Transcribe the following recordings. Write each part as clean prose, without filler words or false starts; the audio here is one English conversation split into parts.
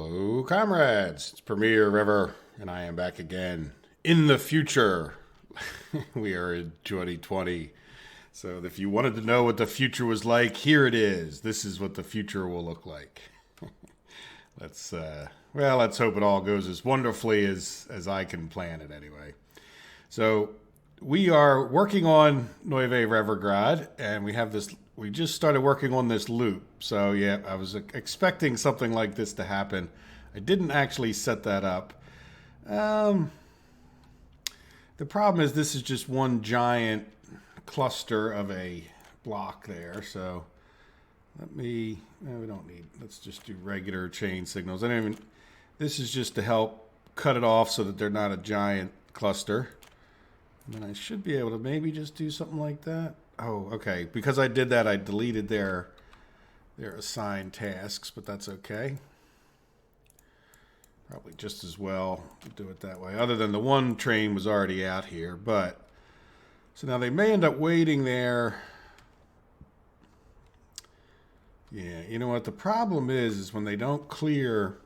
Hello, comrades. It's Premier River, and I am back again in the future. We are in 2020. So if you wanted to know what the future was like, here it is. This is what the future will look like. Let's hope it all goes as wonderfully as I can plan it anyway. So we are working on Nueve Revergrad, and we just started working on this loop. So yeah, I was expecting something like this to happen. I didn't actually set that up. The problem is this is just one giant cluster of a block there. So we don't need, let's just do regular chain signals. This is just to help cut it off so that they're not a giant cluster. And then I should be able to maybe just do something like that. Oh, okay. Because I did that, I deleted their assigned tasks, but that's okay. Probably just as well to do it that way. Other than the one train was already out here, but so now they may end up waiting there. Yeah, you know what? The problem is when they don't clear,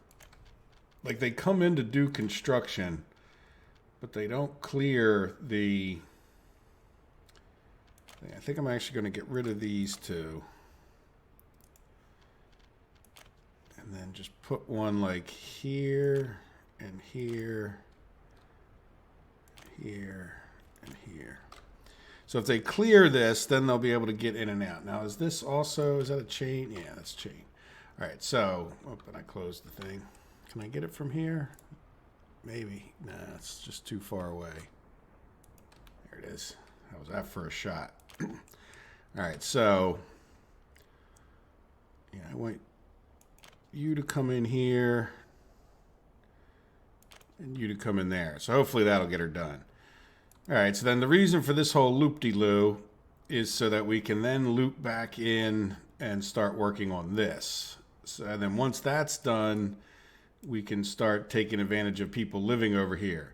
like they come in to do construction, but they don't clear the... I think I'm actually going to get rid of these two. And then just put one like here, and here, here, and here. So if they clear this, then they'll be able to get in and out. Now, is that a chain? Yeah, that's chain. All right, so, and I closed the thing. Can I get it from here? Maybe. Nah, it's just too far away. There it is. How was that for a shot? All right, so, yeah, I want you to come in here and you to come in there. So hopefully that'll get her done. All right, so then the reason for this whole loop-de-loo is so that we can then loop back in and start working on this. So, and then once that's done, we can start taking advantage of people living over here.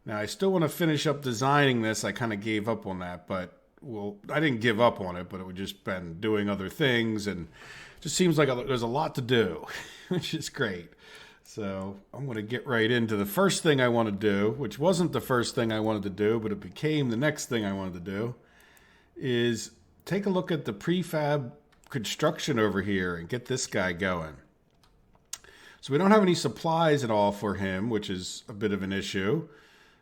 Now, I still want to finish up designing this. I kind of gave up on that, but I didn't give up on it, but it would just been doing other things, and it just seems like there's a lot to do, which is great. So I'm going to get right into the first thing I want to do, which wasn't the first thing I wanted to do, but it became the next thing I wanted to do, is take a look at the prefab construction over here and get this guy going. So we don't have any supplies at all for him, which is a bit of an issue.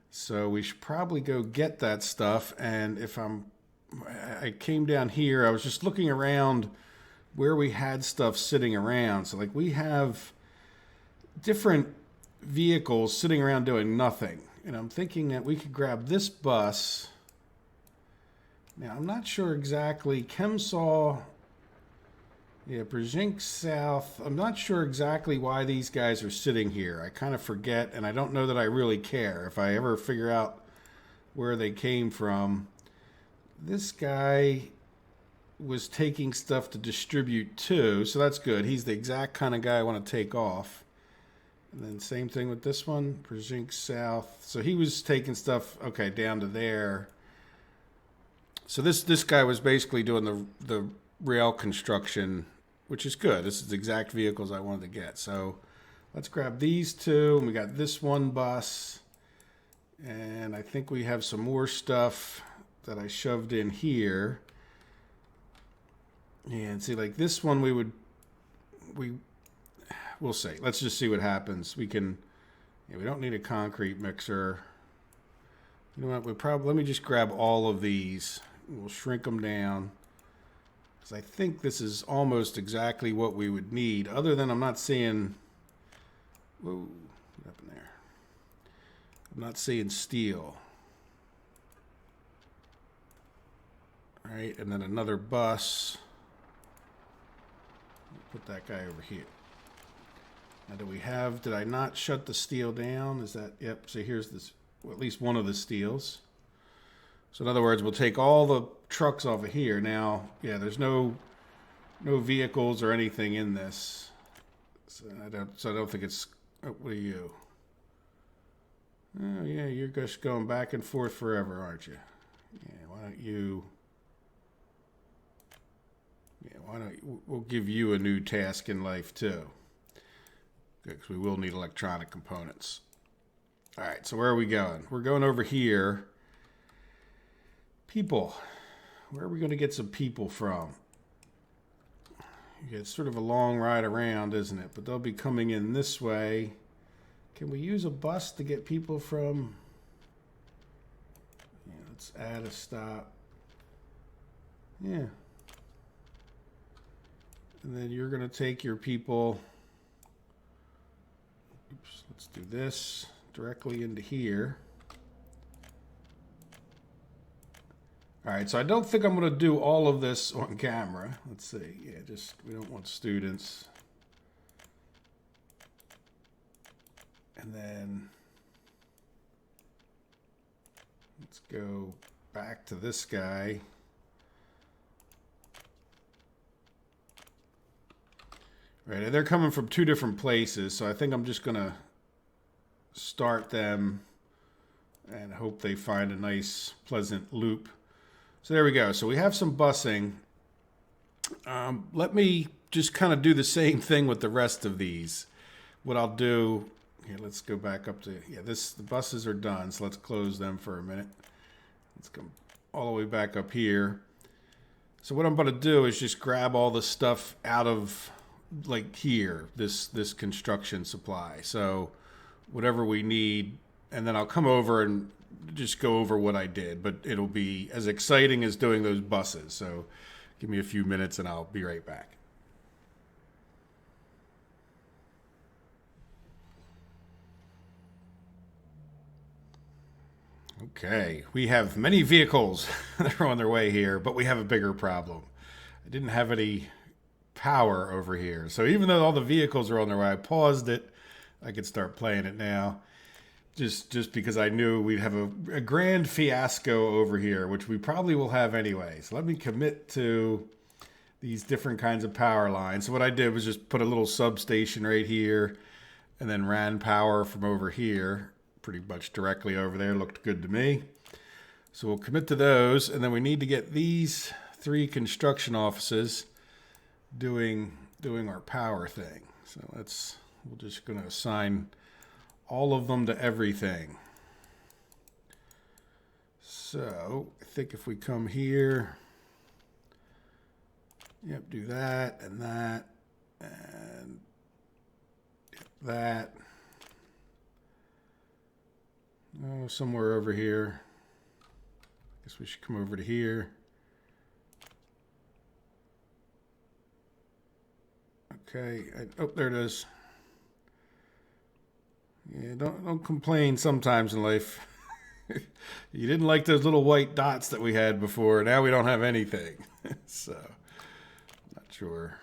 So we should probably go get that stuff. And I came down here, I was just looking around where we had stuff sitting around. So like we have different vehicles sitting around doing nothing. And I'm thinking that we could grab this bus. Now, I'm not sure exactly. Chemsaw, yeah, Brzezinsk South. I'm not sure exactly why these guys are sitting here. I kind of forget, and I don't know that I really care. If I ever figure out where they came from. This guy was taking stuff to distribute too, so that's good. He's the exact kind of guy I want to take off. And then same thing with this one, Brzezinsk South. So he was taking stuff, okay, down to there. So this guy was basically doing the rail construction, which is good. This is the exact vehicles I wanted to get. So let's grab these two. And we got this one bus. And I think we have some more stuff that I shoved in here. And see, like this one we'll see. Let's just see what happens. We don't need a concrete mixer. You know what? Let me just grab all of these. We'll shrink them down. Because I think this is almost exactly what we would need. Other than I'm not seeing... Whoa, what happened there? I'm not seeing steel. All right, and then another bus. Put that guy over here. Now, did I not shut the steel down? Is that, yep, so here's this, well, at least one of the steels. So in other words, we'll take all the trucks off of here. Now, yeah, there's no vehicles or anything in this. So I don't think it's, what are you? Oh yeah, you're just going back and forth forever, aren't you? Yeah, why don't you... Yeah, we'll give you a new task in life too. Good, because we will need electronic components. All right, so where are we going? We're going over here. People. Where are we going to get some people from? Yeah, it's sort of a long ride around, isn't it? But they'll be coming in this way. Can we use a bus to get people from? Yeah, let's add a stop. Yeah. And then you're going to take your people. Oops, let's do this directly into here. All right, so I don't think I'm going to do all of this on camera. Let's see. Yeah, just we don't want students. And then let's go back to this guy. Right, and they're coming from two different places, so I think I'm just going to start them and hope they find a nice, pleasant loop. So there we go. So we have some busing. Let me just kind of do the same thing with the rest of these. What I'll do, here, let's go back up to, yeah, the buses are done, so let's close them for a minute. Let's come all the way back up here. So what I'm going to do is just grab all the stuff out of, like here, this construction supply. So whatever we need, and then I'll come over and just go over what I did, but it'll be as exciting as doing those buses. So give me a few minutes and I'll be right back. Okay, we have many vehicles that are on their way here, but we have a bigger problem. I didn't have any power over here. So even though all the vehicles are on their way, I paused it. I could start playing it now. Just because I knew we'd have a grand fiasco over here, which we probably will have anyway. So let me commit to these different kinds of power lines. So what I did was just put a little substation right here and then ran power from over here, pretty much directly over there. Looked good to me. So we'll commit to those. And then we need to get these 3 construction offices doing our power thing. So we're just going to assign all of them to everything. So I think if we come here, yep, do that and that and that. Oh, somewhere over here. Guess we should come over to here. Okay. Oh, there it is. Yeah, don't complain sometimes in life. You didn't like those little white dots that we had before. Now we don't have anything. So, not sure.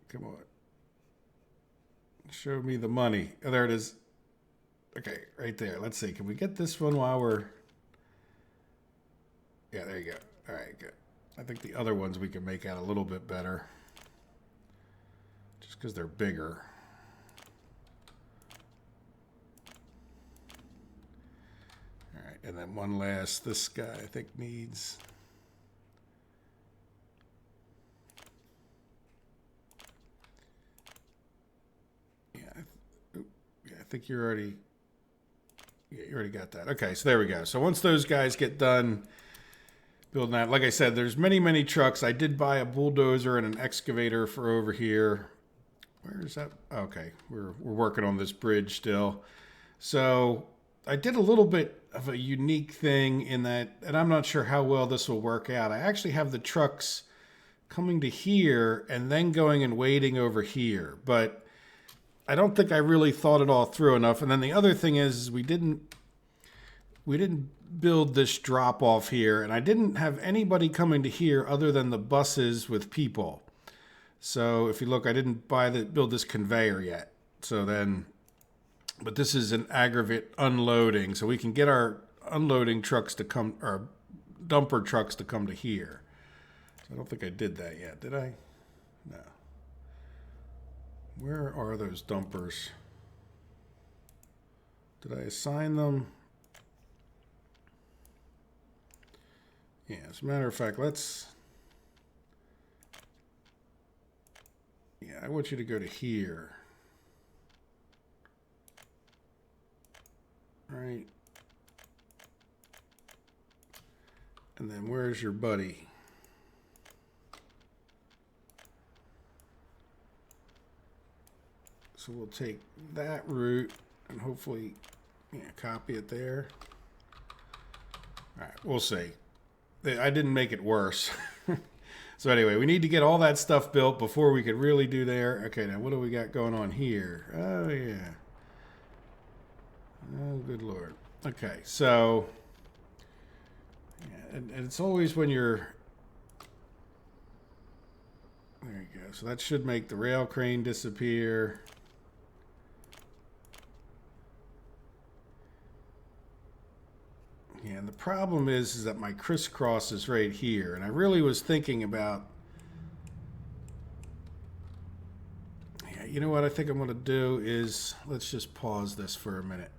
Come on. Show me the money. Oh, there it is. Okay, right there. Let's see. Can we get this one while we're... Yeah, there you go. All right, good. I think the other ones we can make out a little bit better. Just because they're bigger. And then one last, this guy I think needs, I think you already got that. Okay, so there we go. So once those guys get done building that, like I said, there's many trucks. I did buy a bulldozer and an excavator for over here. Where is that? Okay, we're working on this bridge still. So I did a little bit of a unique thing in that, and I'm not sure how well this will work out. I actually have the trucks coming to here and then going and waiting over here, but I don't think I really thought it all through enough. And then the other thing is we didn't build this drop off here, and I didn't have anybody coming to here other than the buses with people. So if you look, I didn't build this conveyor yet. So then, but this is an aggregate unloading, so we can get our unloading trucks to come, or dumper trucks to come to here. So I don't think I did that yet, did I? No. Where are those dumpers? Did I assign them? Yeah, as a matter of fact, I want you to go to here. Right. And then where's your buddy? So we'll take that route and hopefully copy it there. All right, we'll see. I didn't make it worse. So anyway, we need to get all that stuff built before we could really do there. Okay, now what do we got going on here? Oh, yeah. Oh, good Lord. Okay, so... yeah, and it's always when you're... there you go. So that should make the rail crane disappear. Yeah, and the problem is that my crisscross is right here. And I really was thinking about... yeah, you know what I think I'm going to do is... let's just pause this for a minute.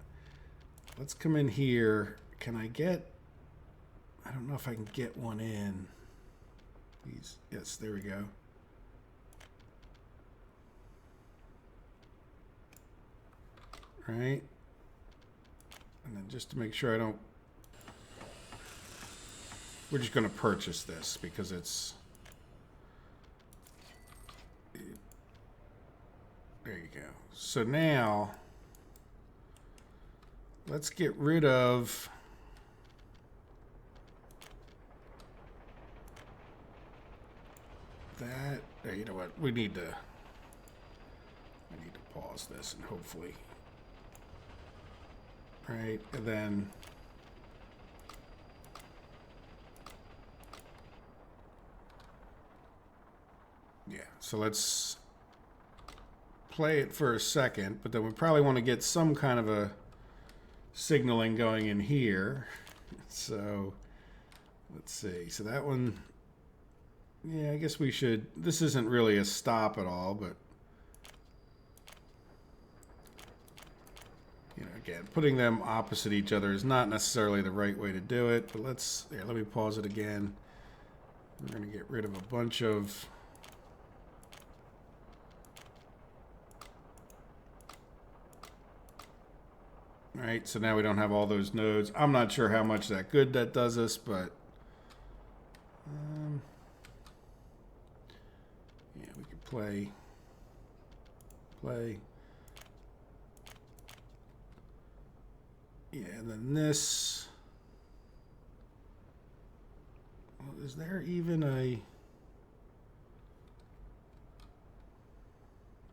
Let's come in here. Can I get... I don't know if I can get one in. Please. Yes, there we go. Right. And then just to make sure I don't... we're just going to purchase this because it's... there you go. So now, let's get rid of... that. You know what? We need to pause this and hopefully... right, and then... yeah, so let's play it for a second, but then we probably want to get some kind of a signaling going in here. So let's see. So that one, yeah, I guess we should, this isn't really a stop at all, but you know, again, putting them opposite each other is not necessarily the right way to do it, but let's, yeah, let me pause it again. We're going to get rid of a bunch of... right, so now we don't have all those nodes. I'm not sure how much that good that does us, but yeah, we could play. Yeah, and then this. Well, is there even a...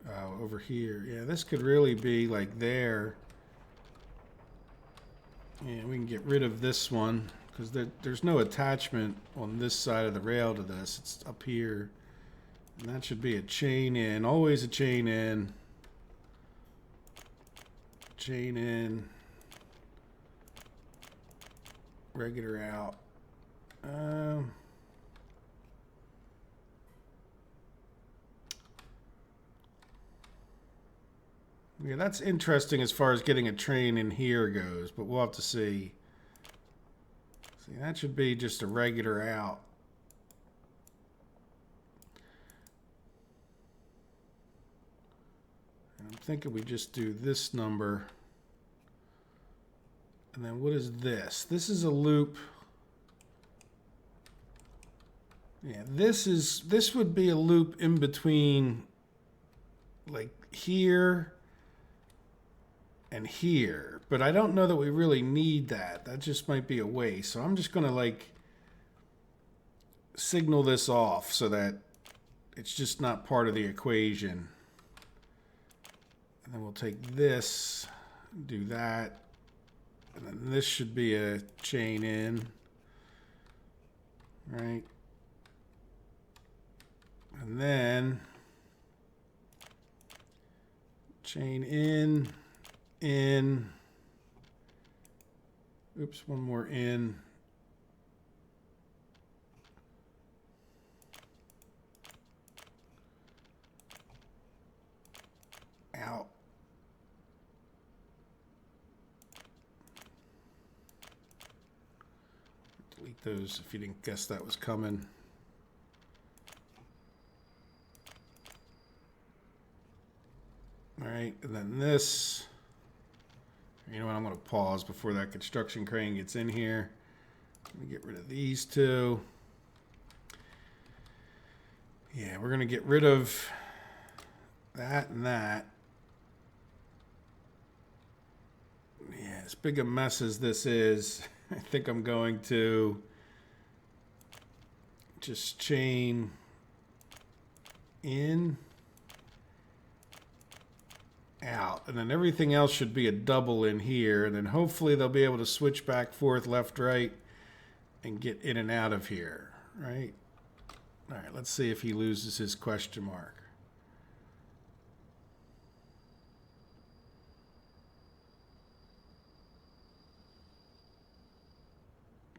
oh, over here. Yeah, this could really be like there. Yeah, we can get rid of this one because there's no attachment on this side of the rail to this. It's up here. And that should be a chain in. Always a chain in. Chain in. Regular out. Yeah, that's interesting as far as getting a train in here goes, but we'll have to see. See, that should be just a regular out. And I'm thinking we just do this number. And then what is this? This is a loop. Yeah, this would be a loop in between like here and here, but I don't know that we really need that. That just might be a waste. So I'm just going to like signal this off so that it's just not part of the equation. And then we'll take this, do that, and then this should be a chain in, right? And then chain in, oops, one more in, out, delete those if you didn't guess that was coming. All right, and then this. You know what? I'm going to pause before that construction crane gets in here. Let me get rid of these two. Yeah, we're going to get rid of that and that. Yeah, as big a mess as this is, I think I'm going to just chain in, out, and then everything else should be a double in here, and then hopefully they'll be able to switch back, forth, left, right, and get in and out of here, right? All right, let's see if he loses his question mark.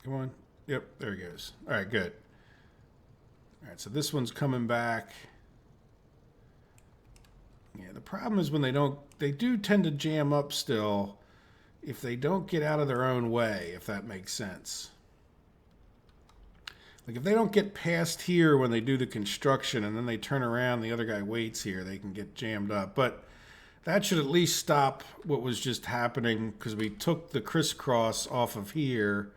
Come on. Yep, there he goes. All right, good. All right, so this one's coming back. Yeah, the problem is when they do tend to jam up still if they don't get out of their own way, if that makes sense. Like if they don't get past here when they do the construction and then they turn around, the other guy waits here, they can get jammed up. But that should at least stop what was just happening because we took the crisscross off of here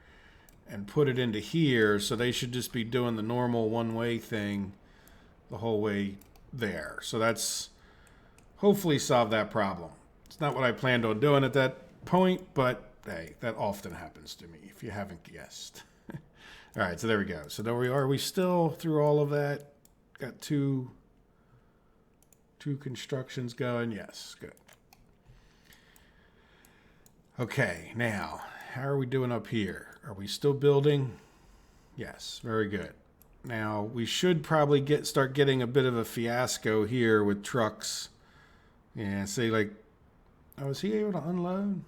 and put it into here, so they should just be doing the normal one-way thing the whole way there. So that's hopefully solve that problem. It's not what I planned on doing at that point, but hey, that often happens to me if you haven't guessed. All right, so there we go. So there we are. We still through all of that got two constructions going. Yes, good. Okay, now how are we doing up here? Are we still building? Yes, very good. Now we should probably start getting a bit of a fiasco here with trucks. Yeah, see, like, oh, is he able to unload?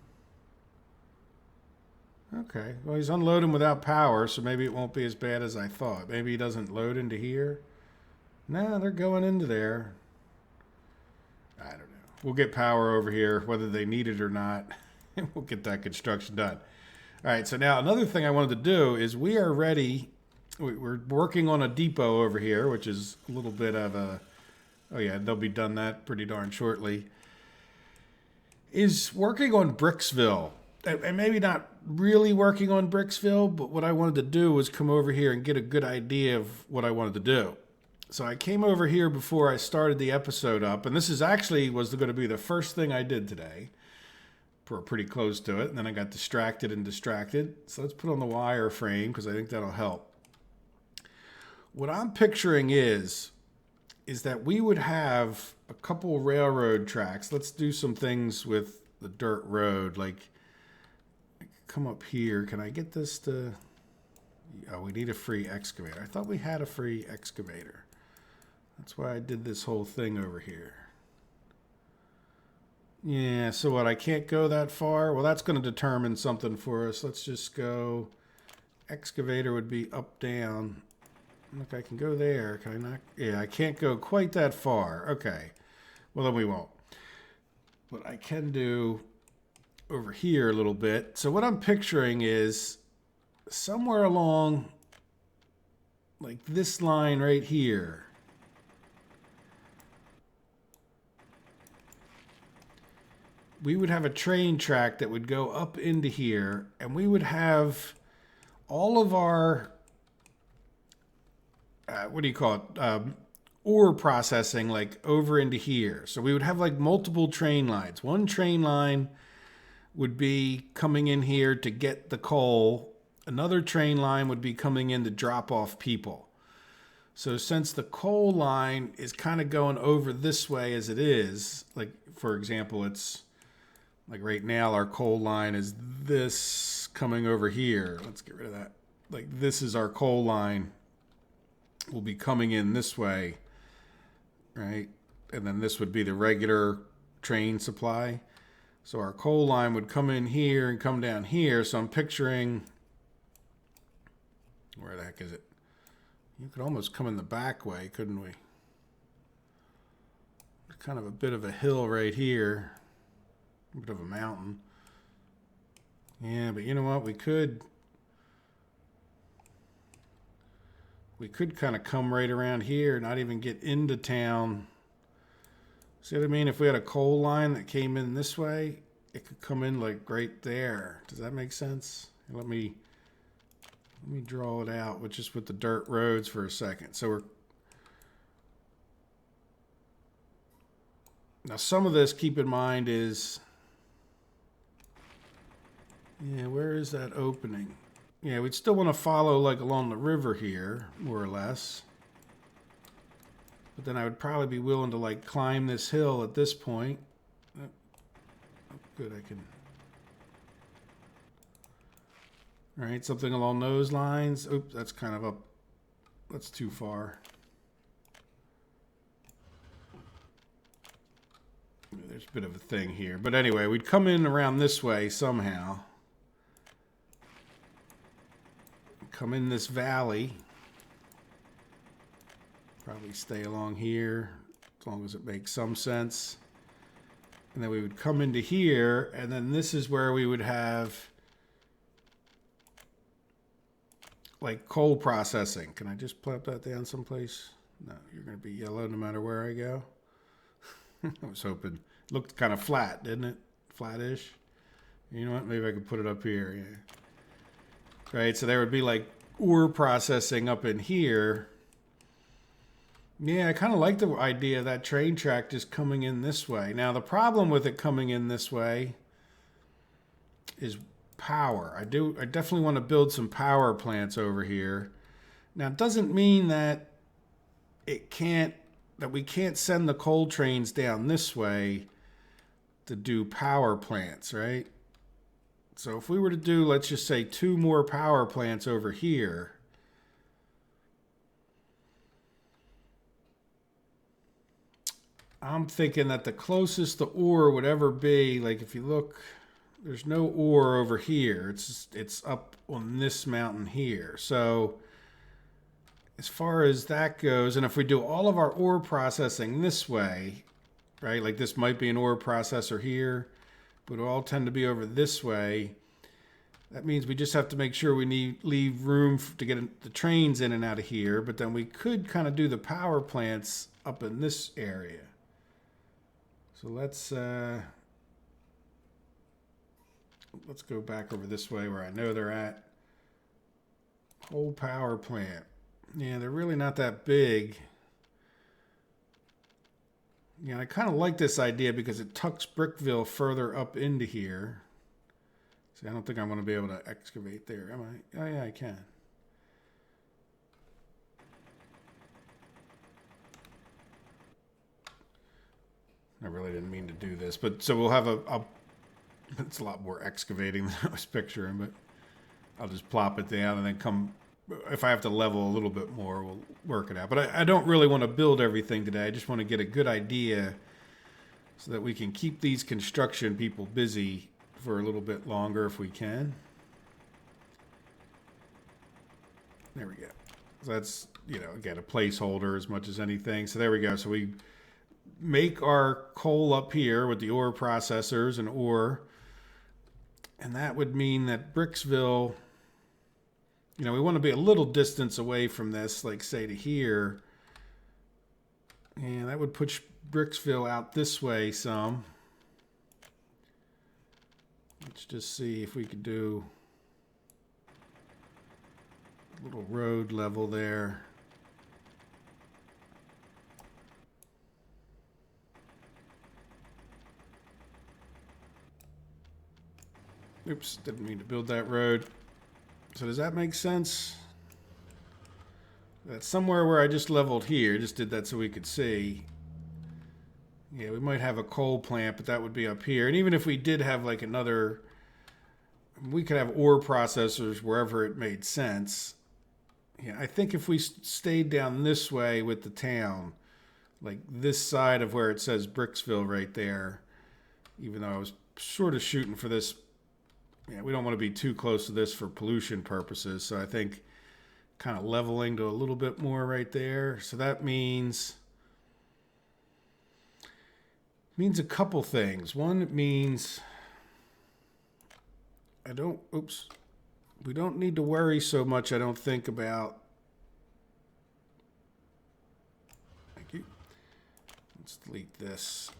Okay, well, he's unloading without power, so maybe it won't be as bad as I thought. Maybe he doesn't load into here. No, they're going into there. I don't know. We'll get power over here, whether they need it or not, and we'll get that construction done. All right, so now another thing I wanted to do is we are ready. We're working on a depot over here, which is a little bit of a, oh yeah, they'll be done that pretty darn shortly, is working on Bricksville. And maybe not really working on Bricksville, but what I wanted to do was come over here and get a good idea of what I wanted to do. So I came over here before I started the episode up, and this is actually was going to be the first thing I did today. We're pretty close to it, and then I got distracted. So let's put on the wireframe because I think that'll help. What I'm picturing is that we would have a couple railroad tracks. Let's do some things with the dirt road, like come up here. Can I get this to... Oh, we need a free excavator. I thought we had a free excavator. That's why I did this whole thing over here. Yeah, so what, I can't go that far? Well, that's going to determine something for us. Let's just go... Excavator would be up, down. Look, I can go there. Can I not? Yeah, I can't go quite that far. Okay. Well, then we won't. But I can do over here a little bit. So what I'm picturing is somewhere along like this line right here. We would have a train track that would go up into here, and we would have all of our what do you call it? Ore processing like over into here. So we would have like multiple train lines. One train line would be coming in here to get the coal. Another train line would be coming in to drop off people. So since the coal line is kind of going over this way as it is, like for example, it's like right now our coal line is this coming over here. Let's get rid of that. Like this is our coal line. Will be coming in this way, right? And then this would be the regular train supply. So our coal line would come in here and come down here. So I'm picturing, where the heck is it? You could almost come in the back way, couldn't we? Kind of a bit of a hill right here, a bit of a mountain. Yeah, but you know what? We could kind of come right around here, not even get into town See what I mean? If we had a coal line that came in this way, it could come in like right there. Does that make sense? Let me draw it out with just with the dirt roads for a second. So we're now some of this, keep in mind, is where is that opening? Yeah, we'd still want to follow like along the river here, more or less. But then I would probably be willing to like climb this hill at this point. Oh, good, I can. All right, something along those lines. Oops, that's kind of up. That's too far. There's a bit of a thing here. But anyway, we'd come in around this way somehow. Come in this valley. Probably stay along here as long as it makes some sense. And then we would come into here, and then this is where we would have like coal processing. Can I just plop that down someplace? No, you're going to be yellow no matter where I go. I was hoping. Looked kind of flat, didn't it? Flattish. You know what? Maybe I could put it up here. Yeah. Right, so there would be like ore processing up in here. Yeah, I kind of like the idea of that train track just coming in this way. Now, the problem with it coming in this way is power. I definitely want to build some power plants over here. Now, it doesn't mean that we can't send the coal trains down this way to do power plants, right? So if we were to do, let's just say 2 more power plants over here, I'm thinking that the closest the ore would ever be, like if you look, there's no ore over here. It's up on this mountain here. So as far as that goes, and if we do all of our ore processing this way, right, like this might be an ore processor here, but it'll all tend to be over this way. That means we just have to make sure we leave room to get the trains in and out of here, but then we could kind of do the power plants up in this area. So let's go back over this way where I know they're at. Whole power plant. Yeah, they're really not that big. Yeah, I kind of like this idea because it tucks Brickville further up into here. See, I don't think I'm going to be able to excavate there, am I? Oh, yeah, I can. I really didn't mean to do this, but so we'll have it's a lot more excavating than I was picturing, but I'll just plop it down and then come, if I have to level a little bit more, we'll work it out. But I don't really want to build everything today. I just want to get a good idea so that we can keep these construction people busy for a little bit longer if we can. There we go. So that's, again, a placeholder as much as anything. So there we go. So we make our coal up here with the ore processors and ore. And that would mean that Bricksville, we want to be a little distance away from this, like say to here. And that would push Bricksville out this way some. Let's just see if we could do a little road level there. Oops, didn't mean to build that road. So does that make sense? That's somewhere where I just leveled here. Just did that so we could see. Yeah, we might have a coal plant, but that would be up here. And even if we did have like another, we could have ore processors wherever it made sense. Yeah, I think if we stayed down this way with the town, like this side of where it says Bricksville right there, even though I was sort of shooting for this. Yeah, we don't want to be too close to this for pollution purposes. So I think kind of leveling to a little bit more right there. So that means a couple things. One, it means we don't need to worry so much, I don't think, about, thank you. Let's delete this.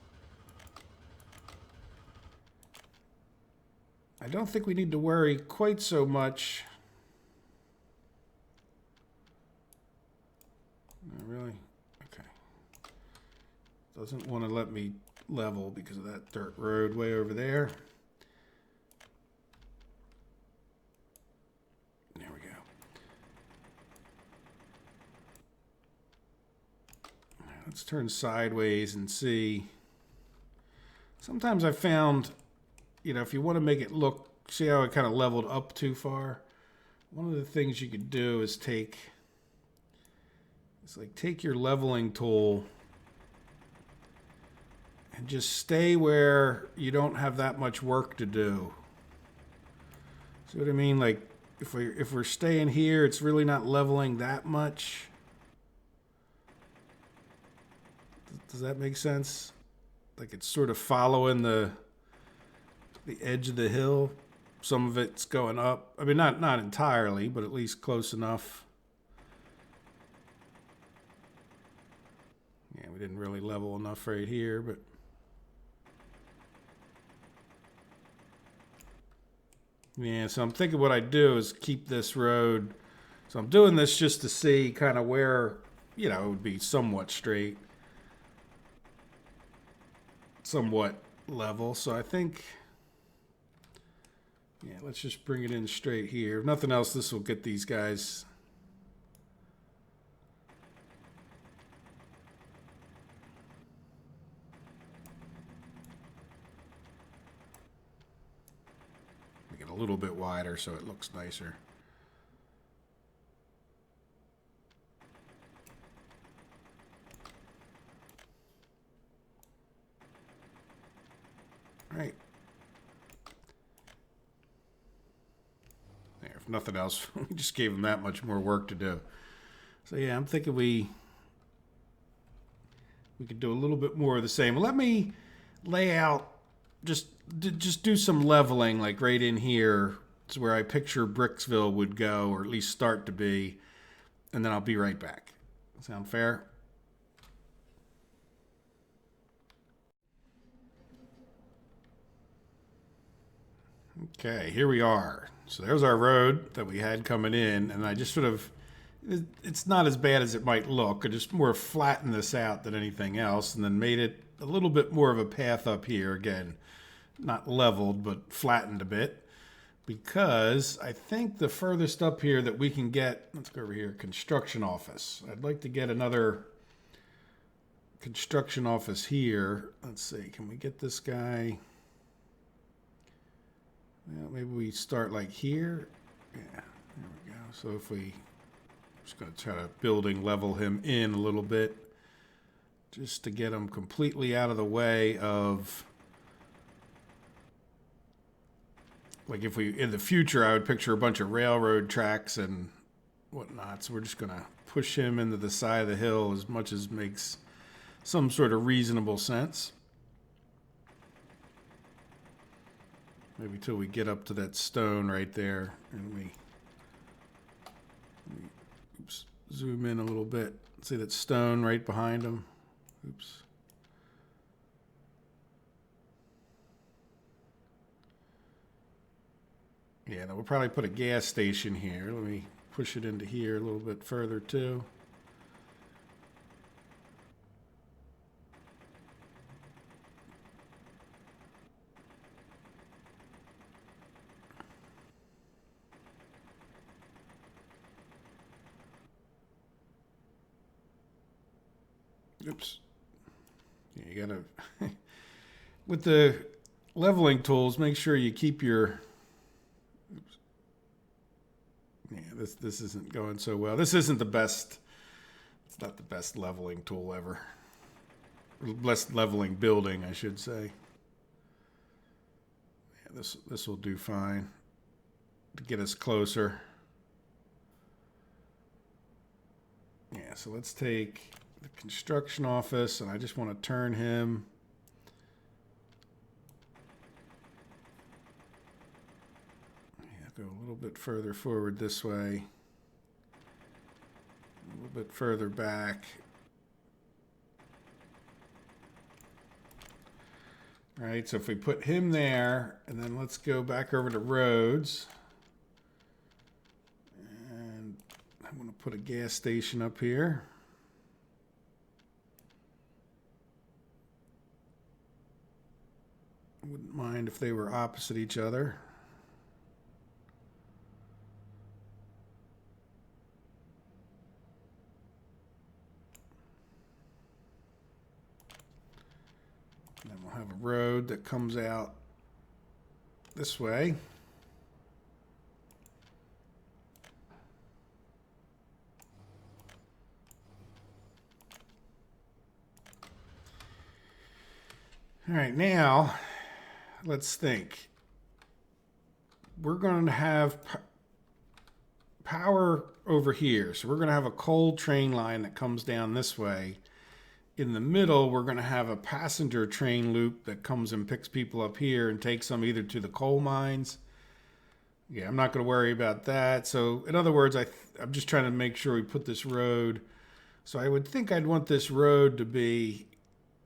I don't think we need to worry quite so much. No, really? Okay. Doesn't want to let me level because of that dirt road way over there. There we go. Now let's turn sideways and see. Sometimes I found, you know, if you want to make it look, see how it kind of leveled up too far? One of the things you could do is take your leveling tool and just stay where you don't have that much work to do. See what I mean? Like if we're staying here, it's really not leveling that much. Does that make sense? Like it's sort of following the edge of the hill. Some of it's going up. I mean, not entirely, but at least close enough. Yeah, we didn't really level enough right here, but yeah, so I'm thinking what I do is keep this road. So I'm doing this just to see kind of where, you know, it would be somewhat straight, somewhat level. So I think, yeah, let's just bring it in straight here. If nothing else, this will get these guys. Make it a little bit wider so it looks nicer. All right. There, if nothing else, we just gave them that much more work to do. So yeah, I'm thinking we could do a little bit more of the same. Let me lay out, just do some leveling, like right in here. It's where I picture Bricksville would go, or at least start to be, and then I'll be right back. Sound fair? Okay, here we are. So there's our road that we had coming in, and I just sort of, it's not as bad as it might look. I just more flattened this out than anything else, and then made it a little bit more of a path up here. Again, not leveled, but flattened a bit, because I think the furthest up here that we can get, let's go over here, construction office. I'd like to get another construction office here. Let's see, can we get this guy? Well, maybe we start like here. Yeah, there we go. So if we, just going to try to building level him in a little bit, just to get him completely out of the way of, like if we, in the future, I would picture a bunch of railroad tracks and whatnot. So we're just going to push him into the side of the hill as much as makes some sort of reasonable sense. Maybe till we get up to that stone right there, and we oops, zoom in a little bit. See that stone right behind him? Oops. Yeah, now we'll probably put a gas station here. Let me push it into here a little bit further too. Oops. Yeah, you gotta, with the leveling tools, make sure you keep your, oops. Yeah, this isn't going so well. This isn't the best, it's not the best leveling tool ever. Best leveling building, I should say. Yeah, this will do fine to get us closer. Yeah, so let's take the construction office, and I just want to turn him. Yeah, go a little bit further forward this way. A little bit further back. All right, so if we put him there, and then let's go back over to roads. And I'm going to put a gas station up here. Wouldn't mind if they were opposite each other. And then we'll have a road that comes out this way. All right, now let's think. We're going to have power over here. So we're going to have a coal train line that comes down this way. In the middle, we're going to have a passenger train loop that comes and picks people up here and takes them either to the coal mines. Yeah, I'm not going to worry about that. So in other words, I'm just trying to make sure we put this road. So I would think I'd want this road to be,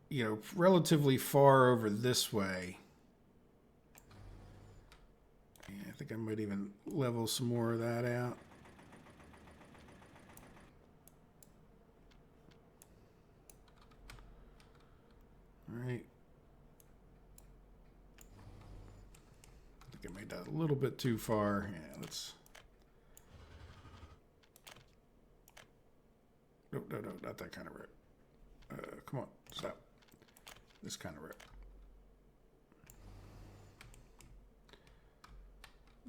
you know, relatively far over this way. Yeah, I think I might even level some more of that out. All right. I think I made that a little bit too far. Yeah, let's. No, not that kind of road. Come on, stop. This kind of road.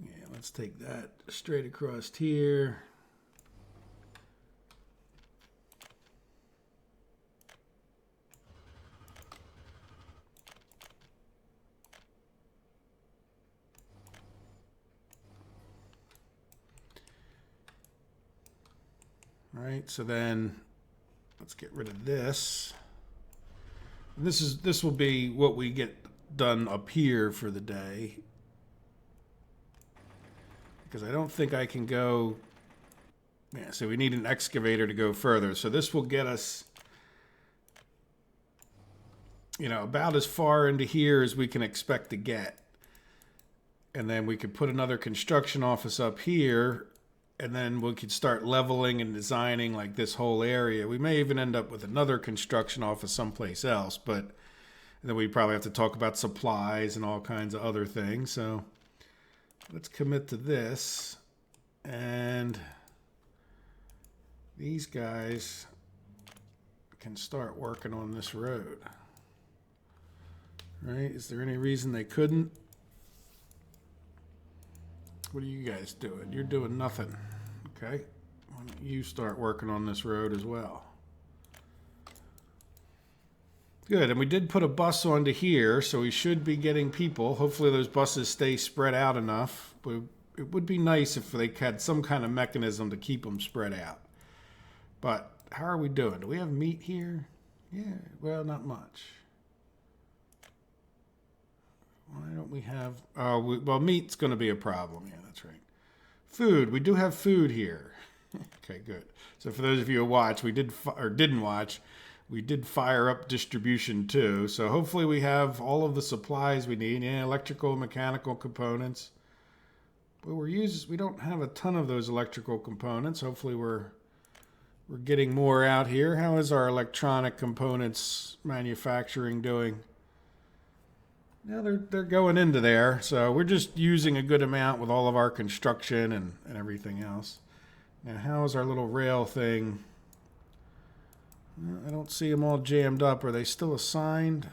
Yeah, let's take that straight across here. All right, so then let's get rid of this. This will be what we get done up here for the day. Because I don't think I can go. Yeah, so we need an excavator to go further. So this will get us, you know, about as far into here as we can expect to get. And then we could put another construction office up here. And then we could start leveling and designing like this whole area. We may even end up with another construction office someplace else, but then we probably have to talk about supplies and all kinds of other things. So let's commit to this. And these guys can start working on this road. Right? Is there any reason they couldn't? What are you guys doing? You're doing nothing. Okay. Why don't you start working on this road as well? Good. And we did put a bus onto here, so we should be getting people. Hopefully those buses stay spread out enough. But it would be nice if they had some kind of mechanism to keep them spread out. But how are we doing? Do we have meat here? Yeah. Well, not much. Why don't we have... well, meat's going to be a problem. Yeah, that's right. Food. We do have food here. Okay, good. So for those of you who watch, we did or didn't watch, we did fire up distribution too. So hopefully we have all of the supplies we need. Yeah, electrical, mechanical components. But we don't have a ton of those electrical components. Hopefully we're getting more out here. How is our electronic components manufacturing doing? Yeah, they're going into there, so we're just using a good amount with all of our construction and everything else. Now, how's our little rail thing? I don't see them all jammed up. Are they still assigned?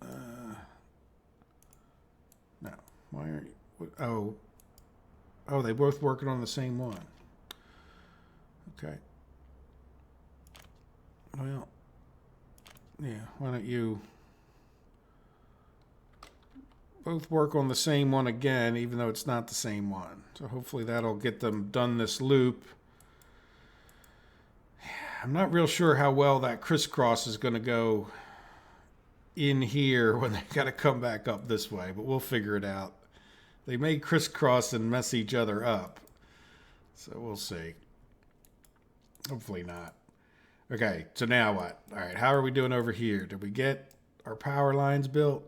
No. Why are you? Oh, they both working on the same one. Okay. Well, yeah. Why don't you? Both work on the same one again, even though it's not the same one. So hopefully that'll get them done this loop. I'm not real sure how well that crisscross is going to go in here when they got to come back up this way, but we'll figure it out. They may crisscross and mess each other up. So we'll see. Hopefully not. Okay, so now what? All right, how are we doing over here? Did we get our power lines built.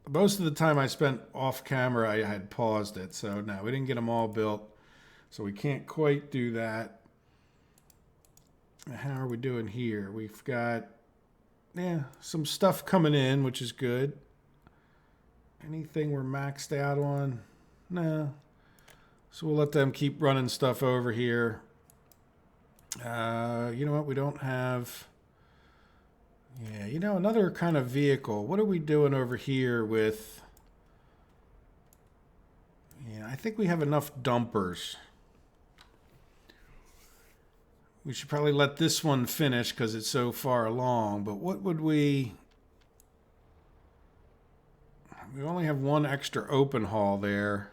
Most of the time I spent off camera, I had paused it. So no, we didn't get them all built. So we can't quite do that. How are we doing here? We've got, some stuff coming in, which is good. Anything we're maxed out on? No. So we'll let them keep running stuff over here. You know what? We don't have... Yeah, another kind of vehicle. What are we doing over here with... Yeah, I think we have enough dumpers. We should probably let this one finish because it's so far along. But what would we... We only have one extra open haul there.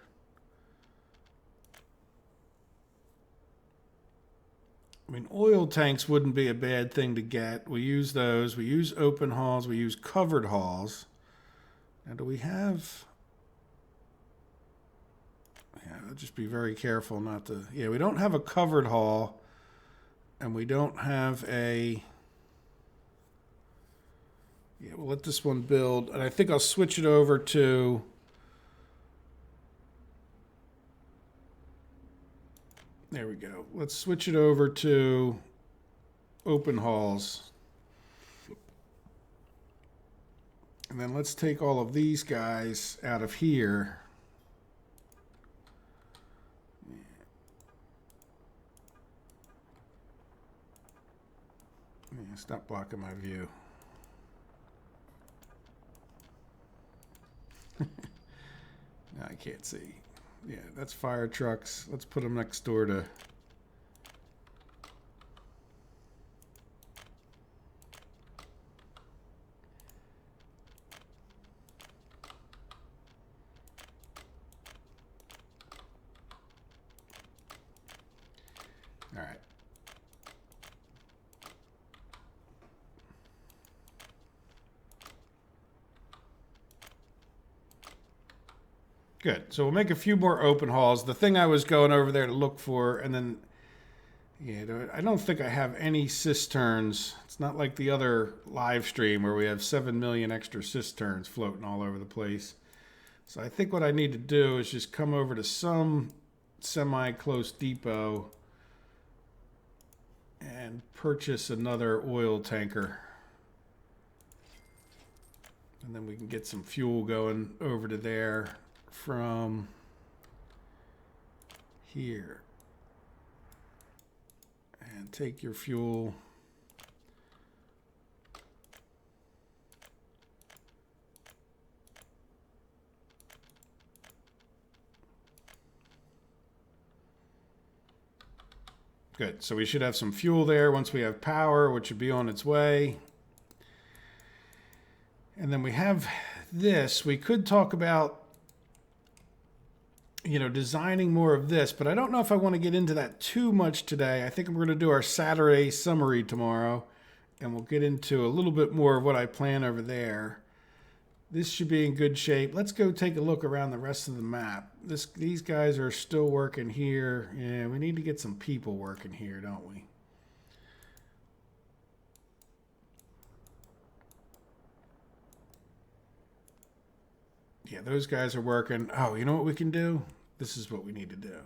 I mean, oil tanks wouldn't be a bad thing to get. We use those. We use open hauls. We use covered hauls. Now, do we have... Yeah, I'll just be very careful not to... Yeah, we don't have a covered haul. And we don't have a... Yeah, we'll let this one build. And I think I'll switch it over to... There we go. Let's switch it over to open hauls. And then let's take all of these guys out of here. Yeah, stop blocking my view. No, I can't see. Yeah, that's fire trucks. Let's put them next door to... All right. Good. So we'll make a few more open hauls. The thing I was going over there to look for, and then, yeah, I don't think I have any cisterns. It's not like the other live stream where we have 7 million extra cisterns floating all over the place. So I think what I need to do is just come over to some semi-close depot and purchase another oil tanker. And then we can get some fuel going over to there from here. And take your fuel. Good. So we should have some fuel there once we have power, which should be on its way. And then we have this. We could talk about, designing more of this, but I don't know if I want to get into that too much today. I think we're going to do our Saturday summary tomorrow, and we'll get into a little bit more of what I plan over there. This should be in good shape. Let's go take a look around the rest of the map. These guys are still working here. Yeah, we need to get some people working here, don't we? Yeah, those guys are working. Oh, you know what we can do? This is what we need to do.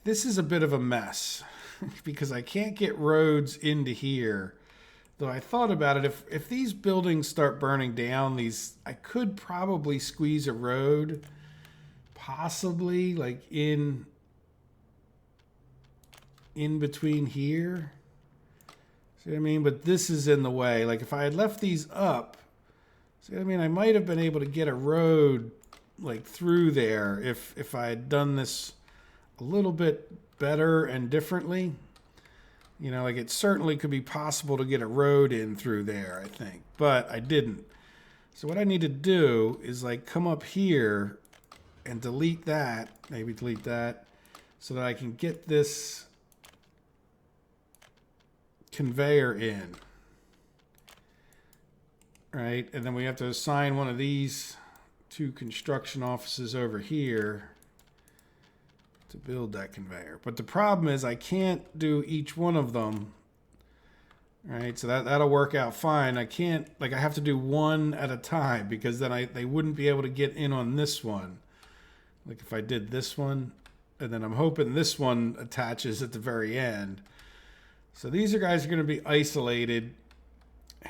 This is a bit of a mess because I can't get roads into here. Though I thought about it, if these buildings start burning down, I could probably squeeze a road, possibly like in between here. See what I mean? But this is in the way. Like if I had left these up, see what I mean? I might have been able to get a road like through there if I had done this a little bit better and differently. Like it certainly could be possible to get a road in through there, I think, but I didn't. So what I need to do is like come up here and delete that, maybe delete that, so that I can get this conveyor in. Right, and then we have to assign one of these two construction offices over here to build that conveyor. But the problem is I can't do each one of them All right, so that'll work out fine. I can't, like, I have to do one at a time because then they wouldn't be able to get in on this one. Like if I did this one, and then I'm hoping this one attaches at the very end. So these guys are going to be isolated.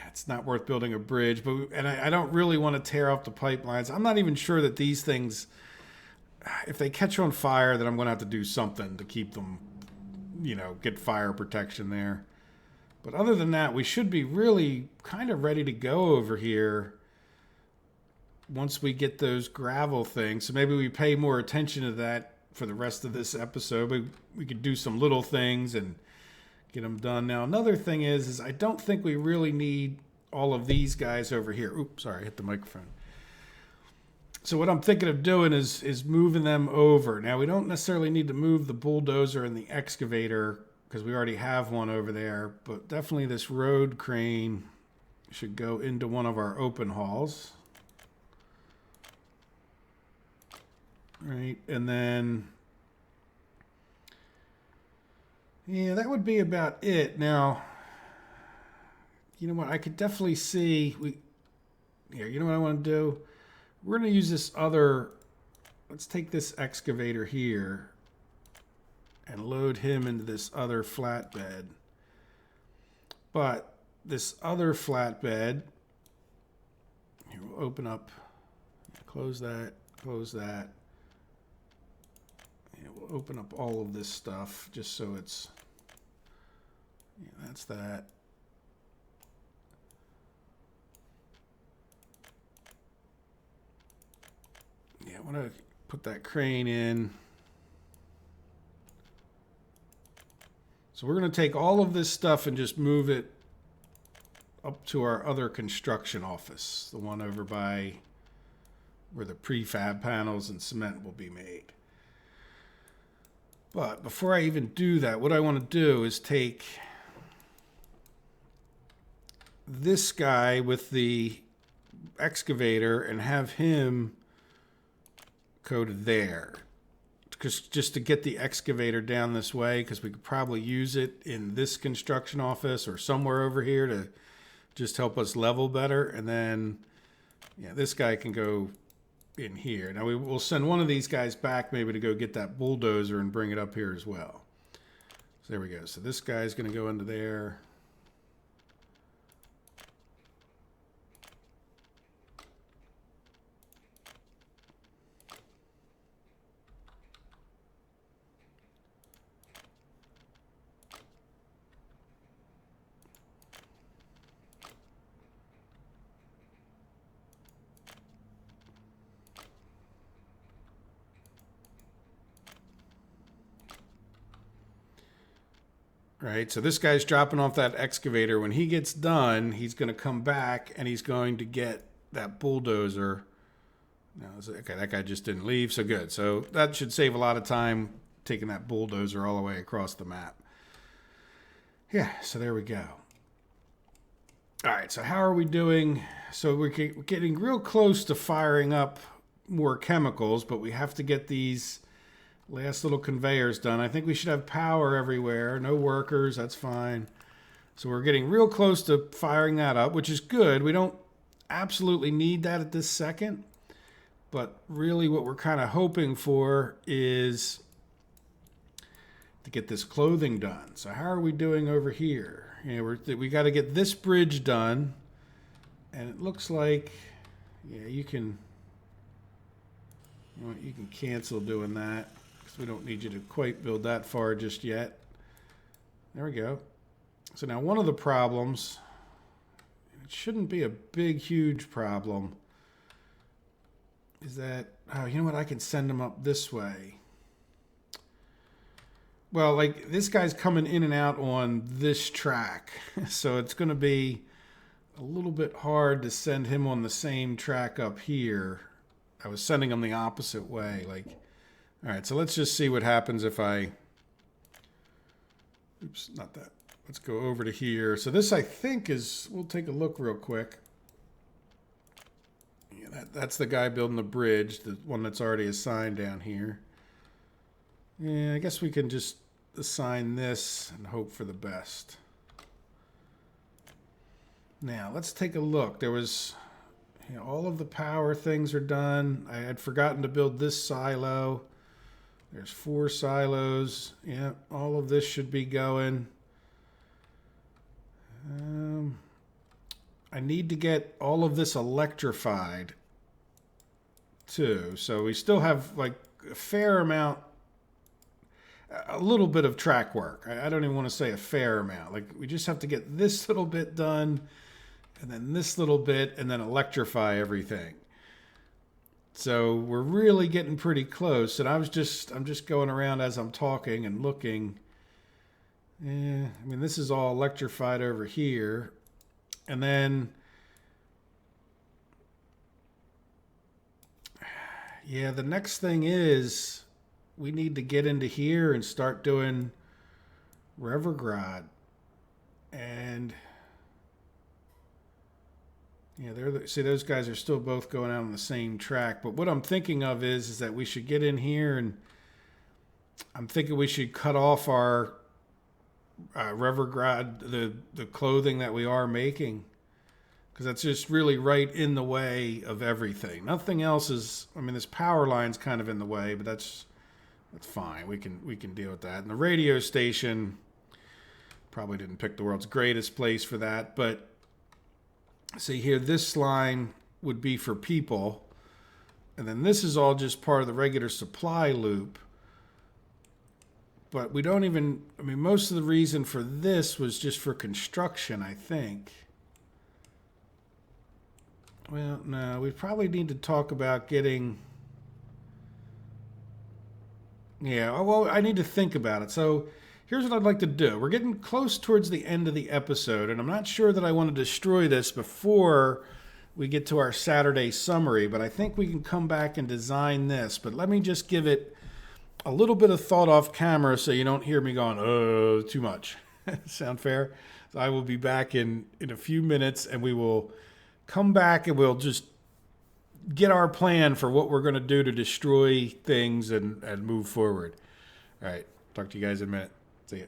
It's not worth building a bridge, but I don't really want to tear up the pipelines. I'm not even sure that these things, if they catch on fire, then I'm going to have to do something to keep them, you know, get fire protection there. But other than that, we should be really kind of ready to go over here once we get those gravel things. So maybe we pay more attention to that for the rest of this episode. We could do some little things and get them done. Now, another thing is I don't think we really need all of these guys over here. Oops, sorry, I hit the microphone. So what I'm thinking of doing is moving them over. Now, we don't necessarily need to move the bulldozer and the excavator because we already have one over there, but definitely this road crane should go into one of our open halls. Right, and then, yeah, that would be about it. Now, you know what, I could definitely see, you know what I want to do? We're going to use this other, let's take this excavator here and load him into this other flatbed. But this other flatbed, here we'll open up, close that, and we'll open up all of this stuff just so it's, that's that. Yeah, I want to put that crane in. So we're going to take all of this stuff and just move it up to our other construction office, the one over by where the prefab panels and cement will be made. But before I even do that, what I want to do is take this guy with the excavator and have him go to there. Just to get the excavator down this way, because we could probably use it in this construction office or somewhere over here to just help us level better. And then, yeah, this guy can go in here. Now we'll send one of these guys back maybe to go get that bulldozer and bring it up here as well. So there we go. So this guy's going to go into there. Right, so this guy's dropping off that excavator. When he gets done, he's going to come back and he's going to get that bulldozer. No, okay, that guy just didn't leave, so good. So that should save a lot of time taking that bulldozer all the way across the map. Yeah, so there we go. All right, so how are we doing? So we're getting real close to firing up more chemicals, but we have to get these last little conveyors done. I think we should have power everywhere. No workers, that's fine. So we're getting real close to firing that up, which is good. We don't absolutely need that at this second. But really what we're kind of hoping for is to get this clothing done. So how are we doing over here? We got to get this bridge done. And it looks like, yeah, you can cancel doing that. We don't need you to quite build that far just yet. There we go. So now one of the problems, it shouldn't be a big, huge problem, is that, oh, you know what? I can send them up this way. Well, like this guy's coming in and out on this track. So it's going to be a little bit hard to send him on the same track up here. I was sending him the opposite way, like. All right, so let's just see what happens if I, oops, not that. Let's go over to here. So this, I think, is, we'll take a look real quick. Yeah, that's the guy building the bridge, the one that's already assigned down here. Yeah, I guess we can just assign this and hope for the best. Now, let's take a look. There was, all of the power things are done. I had forgotten to build this silo. There's 4 silos. Yeah, all of this should be going. I need to get all of this electrified too. So we still have like a fair amount, a little bit of track work. I don't even want to say a fair amount. Like we just have to get this little bit done and then this little bit and then electrify everything. So we're really getting pretty close. And I'm just going around as I'm talking and looking. Yeah, I mean, this is all electrified over here. And then, yeah, the next thing is we need to get into here and start doing Revergrad. And yeah, see, those guys are still both going out on the same track. But what I'm thinking of is that we should get in here, and I'm thinking we should cut off our Revergrad, the clothing that we are making, because that's just really right in the way of everything. Nothing else is. I mean, this power line's kind of in the way, but that's fine. We can deal with that. And the radio station probably didn't pick the world's greatest place for that, but see here, this line would be for people, and then this is all just part of the regular supply loop. But we don't even, I mean, most of the reason for this was just for construction, I think. Well, no, we probably need to talk about getting, yeah, well, I need to think about it. So here's what I'd like to do. We're getting close towards the end of the episode, and I'm not sure that I want to destroy this before we get to our Saturday summary, but I think we can come back and design this. But let me just give it a little bit of thought off camera so you don't hear me going, oh, too much. Sound fair? So I will be back in a few minutes, and we will come back and we'll just get our plan for what we're going to do to destroy things and move forward. All right. Talk to you guys in a minute. See you.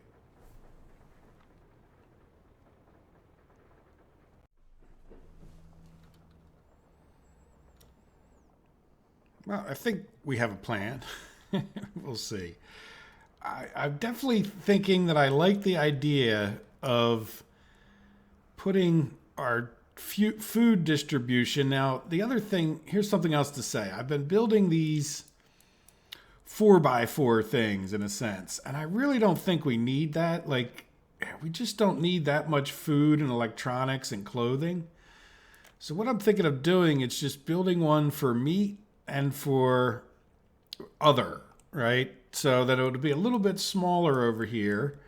Well, I think we have a plan. We'll see. I'm definitely thinking that I like the idea of putting our food distribution. Now, the other thing, here's something else to say. I've been building these 4x4 things in a sense, and I really don't think we need that. Like, we just don't need that much food and electronics and clothing. So what I'm thinking of doing is just building one for meat and for other, right? So that it would be a little bit smaller over here.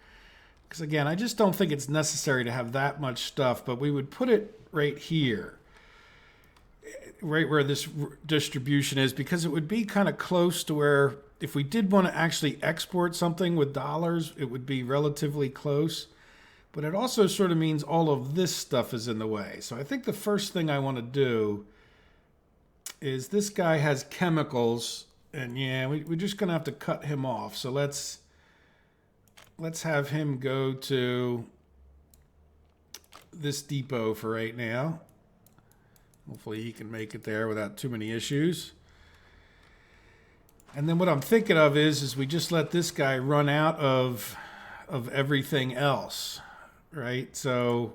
Because again, I just don't think it's necessary to have that much stuff, but we would put it right here, right where this distribution is, because it would be kind of close to where if we did want to actually export something with dollars, it would be relatively close. But it also sort of means all of this stuff is in the way. So I think the first thing I want to do is this guy has chemicals, and yeah, we're just going to have to cut him off. So let's have him go to this depot for right now. Hopefully he can make it there without too many issues. And then what I'm thinking of is we just let this guy run out of everything else, right? So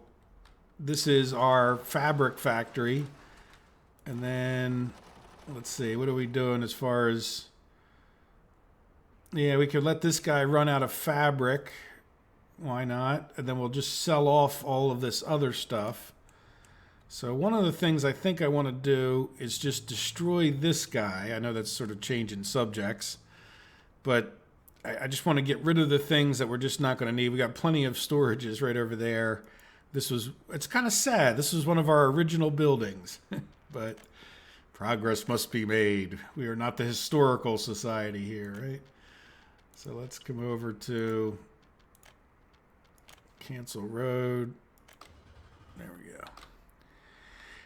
this is our fabric factory. And then let's see, what are we doing as far as, yeah, we could let this guy run out of fabric. Why not? And then we'll just sell off all of this other stuff. So one of the things I think I want to do is just destroy this guy. I know that's sort of changing subjects, but I just want to get rid of the things that we're just not going to need. We got plenty of storages right over there. It's kind of sad. This was one of our original buildings, but progress must be made. We are not the historical society here, right? So let's come over to cancel road. There we go.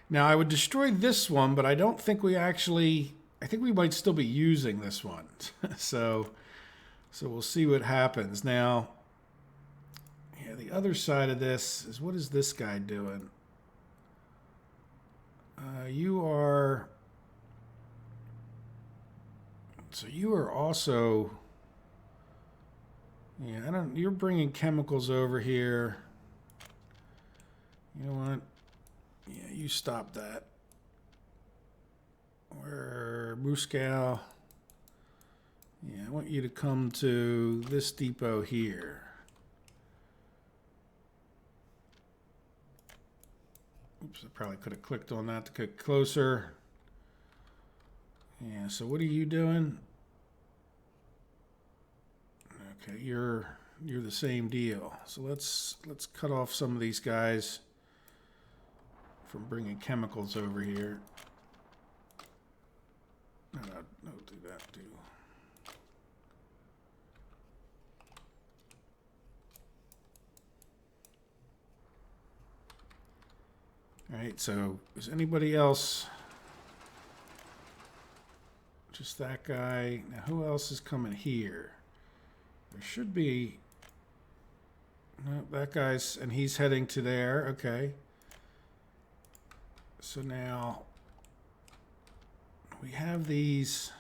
Now I would destroy this one, but I don't think I think we might still be using this one. So we'll see what happens. Now, yeah, the other side of this is, what is this guy doing? You are... So you are also... Yeah, I don't... You're bringing chemicals over here. You know what? Yeah, you stop that. Where Moscow... Yeah, I want you to come to this depot here. Oops, I probably could have clicked on that to get closer. Yeah, so what are you doing? Okay, you're the same deal. So let's cut off some of these guys from bringing chemicals over here. No, do that too. All right, so is anybody else? Just that guy. Now, who else is coming here? There should be. No, that guy's, and he's heading to there. Okay. So now we have these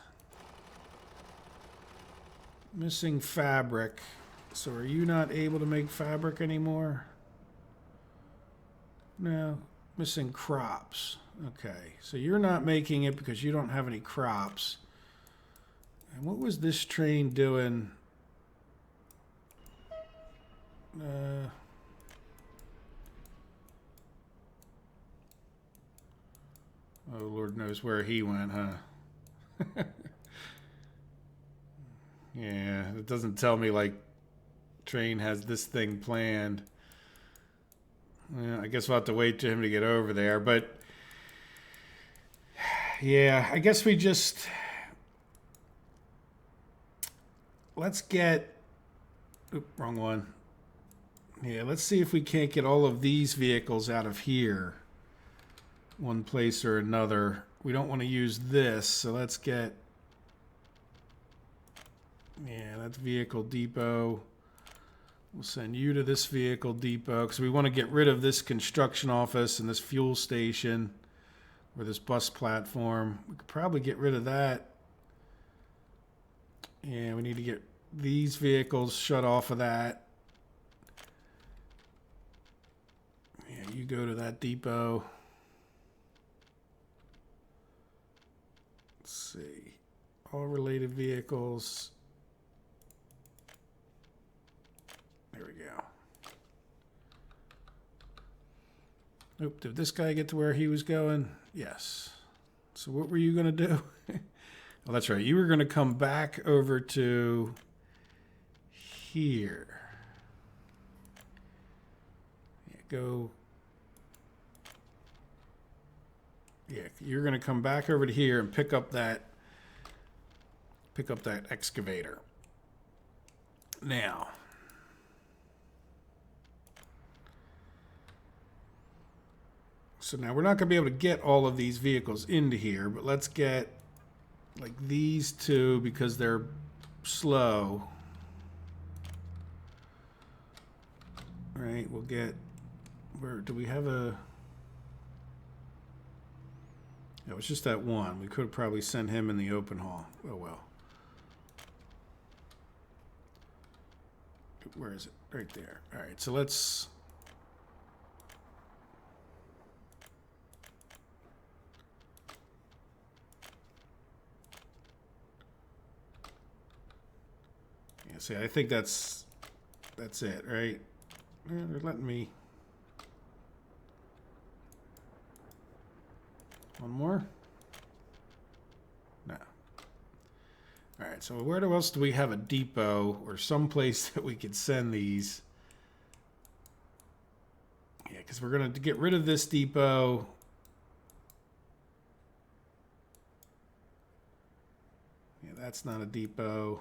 missing fabric. So are you not able to make fabric anymore? No. Missing crops. Okay, so you're not making it because you don't have any crops. And what was this train doing? Oh, Lord knows where he went, huh? Yeah, it doesn't tell me like train has this thing planned. Yeah, I guess we'll have to wait for him to get over there. But, yeah, I guess we just... Let's get... Oop, wrong one. Yeah, let's see if we can't get all of these vehicles out of here. One place or another. We don't want to use this, so let's get... Yeah, that's vehicle depot. We'll send you to this vehicle depot because we want to get rid of this construction office and this fuel station or this bus platform. We could probably get rid of that. Yeah, we need to get these vehicles shut off of that. Yeah, you go to that depot. Let's see. All related vehicles. There we go. Oop, did this guy get to where he was going? Yes. So what were you going to do? Oh, that's right. You were going to come back over to here. Yeah, go. Yeah, you're going to come back over to here and pick up that excavator. Now, so now we're not going to be able to get all of these vehicles into here, but let's get like these two because they're slow. All right, we'll get, where do we have a, it was just that one. We could probably send him in the open haul. Oh well. Where is it? Right there. All right, so let's, yeah, see, I think that's it, right? Yeah, they're letting me. One more? No. All right, so where else do we have a depot or some place that we could send these? Yeah, because we're going to get rid of this depot. Yeah, that's not a depot.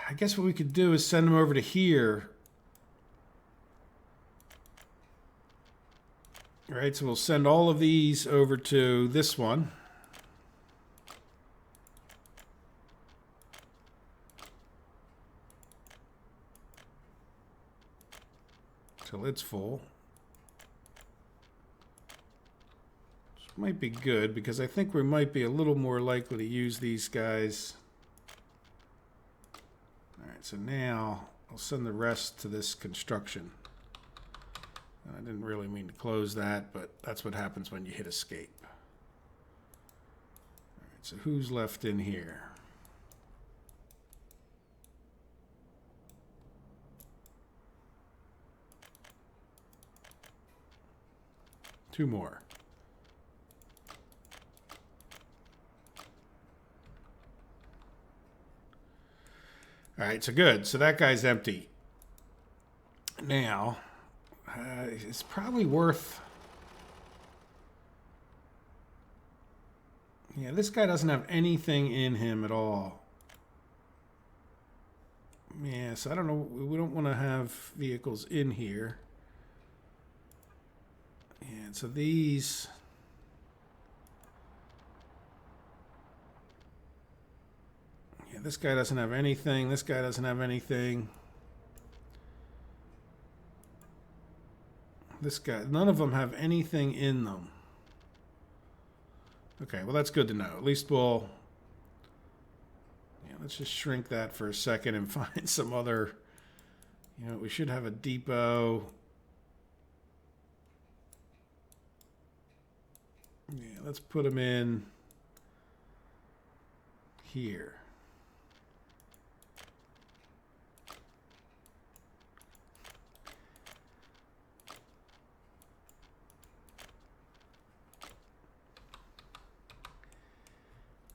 I guess what we could do is send them over to here. All right, so we'll send all of these over to this one. Till it's full. might be good because I think we might be a little more likely to use these guys. All right, so now I'll send the rest to this construction. I didn't really mean to close that, but that's what happens when you hit escape. All right, so who's left in here? Two more. All right, so good. So that guy's empty. Now, it's probably worth... Yeah, this guy doesn't have anything in him at all. Yeah, so I don't know. We don't want to have vehicles in here. And so these... Yeah, this guy doesn't have anything. This guy doesn't have anything. This guy, none of them have anything in them. Okay, well that's good to know. At least we'll... Yeah, let's just shrink that for a second and find some other... You know, we should have a depot... Yeah, let's put them in here.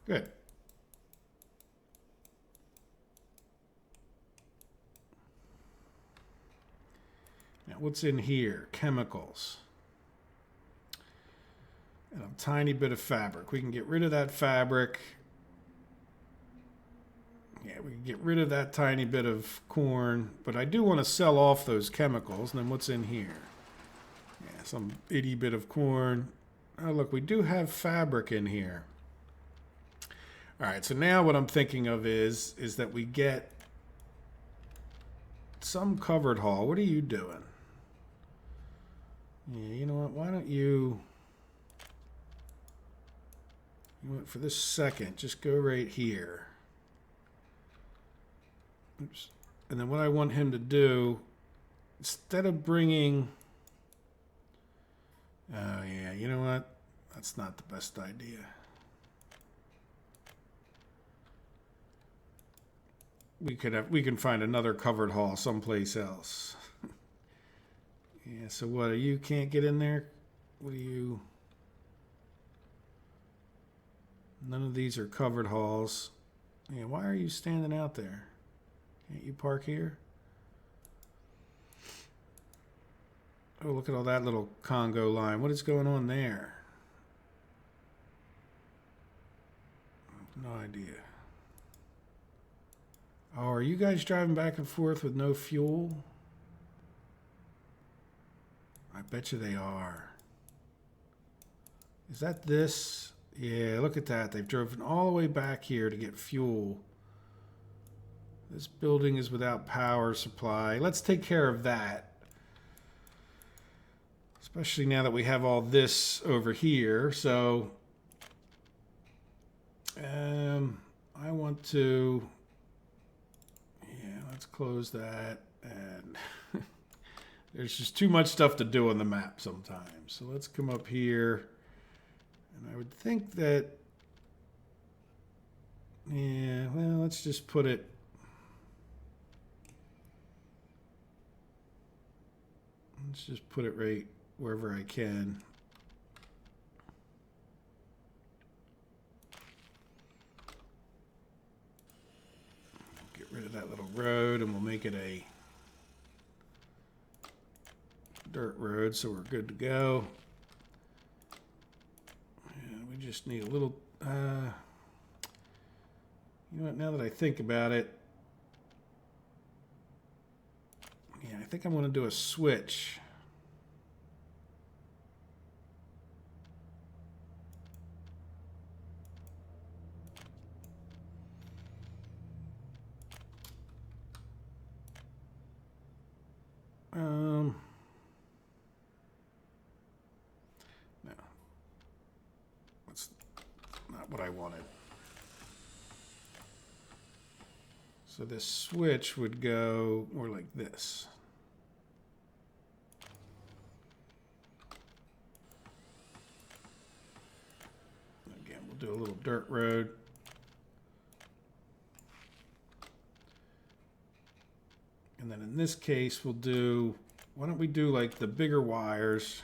Good. Now, what's in here? Chemicals. And a tiny bit of fabric. We can get rid of that fabric. Yeah, we can get rid of that tiny bit of corn. But I do want to sell off those chemicals. And then what's in here? Yeah, some itty bit of corn. Oh, look, we do have fabric in here. All right, so now what I'm thinking of is that we get some covered haul. What are you doing? Yeah, you know what? Why don't you... You went for this second. Just go right here. Oops. And then what I want him to do, instead of bringing... Oh, yeah, you know what? That's not the best idea. We can find another covered haul someplace else. Yeah, so what, you can't get in there? What do you... None of these are covered hauls. Yeah, why are you standing out there? Can't you park here? Oh, look at all that little Congo line. What is going on there? No idea. Oh, are you guys driving back and forth with no fuel? I bet you they are. Is that this? Yeah, look at that. They've driven all the way back here to get fuel. This building is without power supply. Let's take care of that. Especially now that we have all this over here. So, I want to... Let's close that, and there's just too much stuff to do on the map sometimes. So let's come up here, and I would think that, yeah, well, let's just put it, right wherever I can. Rid of that little road, and we'll make it a dirt road, so we're good to go. And we just need a little you know what, now that I think about it, yeah, I think I'm going to do a switch. No. not what I wanted. So this switch would go more like this. Again, we'll do a little dirt road. And then in this case, we'll do, why don't we do like the bigger wires?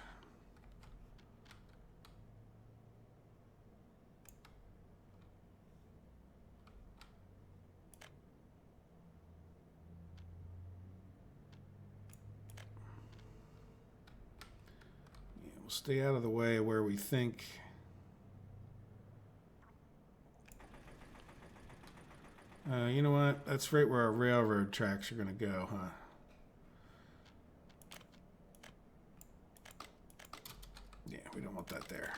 We'll stay out of the way where we think. You know what? That's right where our railroad tracks are going to go, huh? Yeah, we don't want that there.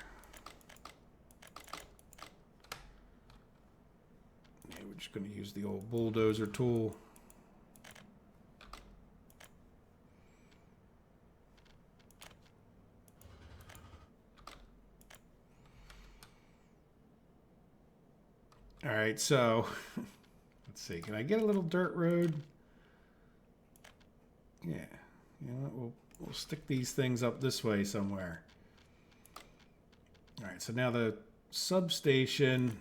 Yeah, we're just going to use the old bulldozer tool. All right, so let's see. Can I get a little dirt road? Yeah. You know what? We'll stick these things up this way somewhere. All right, so now the substation,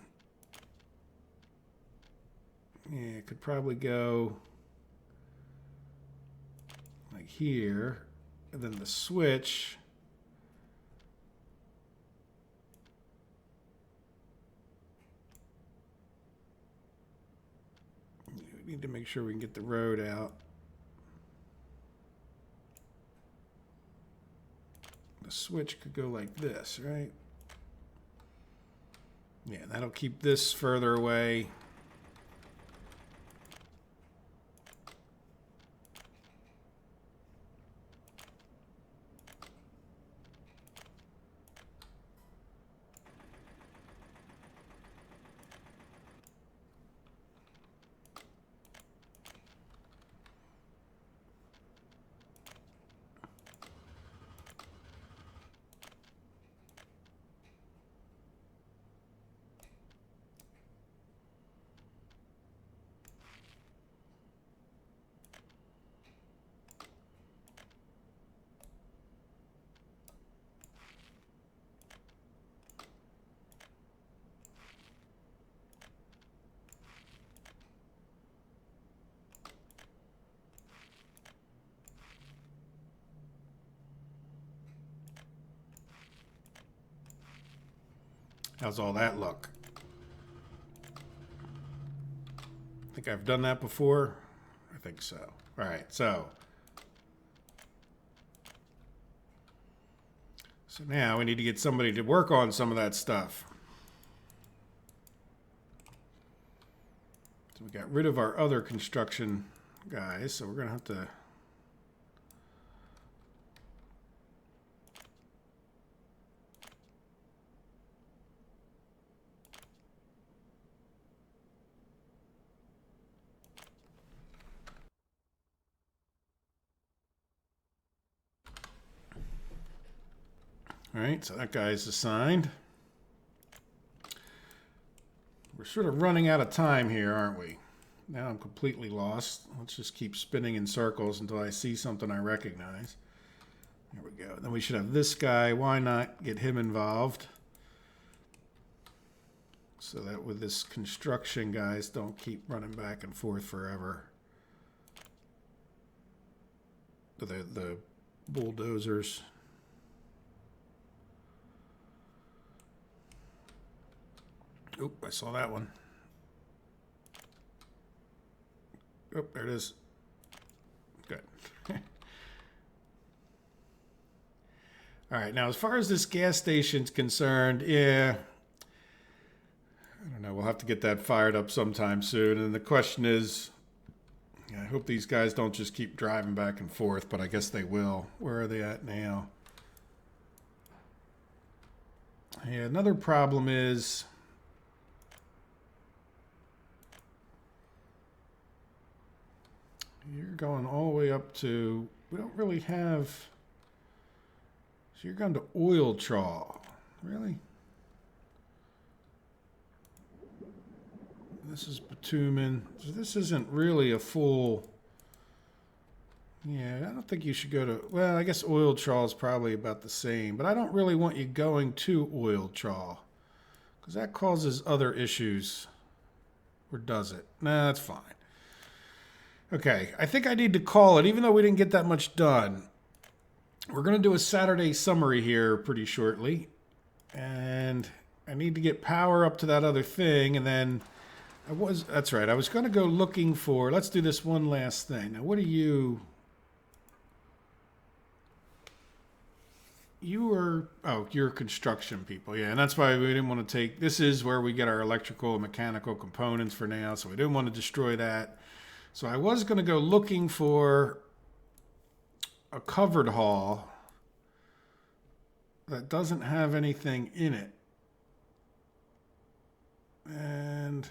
yeah, it could probably go like here, and then the switch. We need to make sure we can get the road out. The switch could go like this, right? Yeah, that'll keep this further away. How's all that look? I think I've done that before. I think so. All right, so now we need to get somebody to work on some of that stuff. So we got rid of our other construction guys, so we're going to have to all right, so that guy's assigned. We're sort of running out of time here, aren't we? Now I'm completely lost. Let's just keep spinning in circles until I see something I recognize. There we go. Then we should have this guy. Why not get him involved? So that with this construction guys don't keep running back and forth forever. The bulldozers. Oop, I saw that one. Oh, there it is. Good. All right, now as far as this gas station's concerned, yeah, I don't know, we'll have to get that fired up sometime soon. And the question is, I hope these guys don't just keep driving back and forth, but I guess they will. Where are they at now? Yeah, another problem is you're going all the way up to, we don't really have, so you're going to oil trawl, really? This is bitumen. So this isn't really a full... Yeah, I don't think you should go to... Well, I guess oil trawl is probably about the same. But I don't really want you going to oil trawl, because that causes other issues. Or does it? Nah, that's fine. Okay, I think I need to call it, even though we didn't get that much done. We're going to do a Saturday summary here pretty shortly. And I need to get power up to that other thing, and then... That's right, I was going to go looking for... Let's do this one last thing. Now, what are you... You were... Oh, you're construction people. Yeah, and that's why we didn't want to take... This is where we get our electrical and mechanical components for now, so we didn't want to destroy that. So I was going to go looking for a covered hall that doesn't have anything in it. And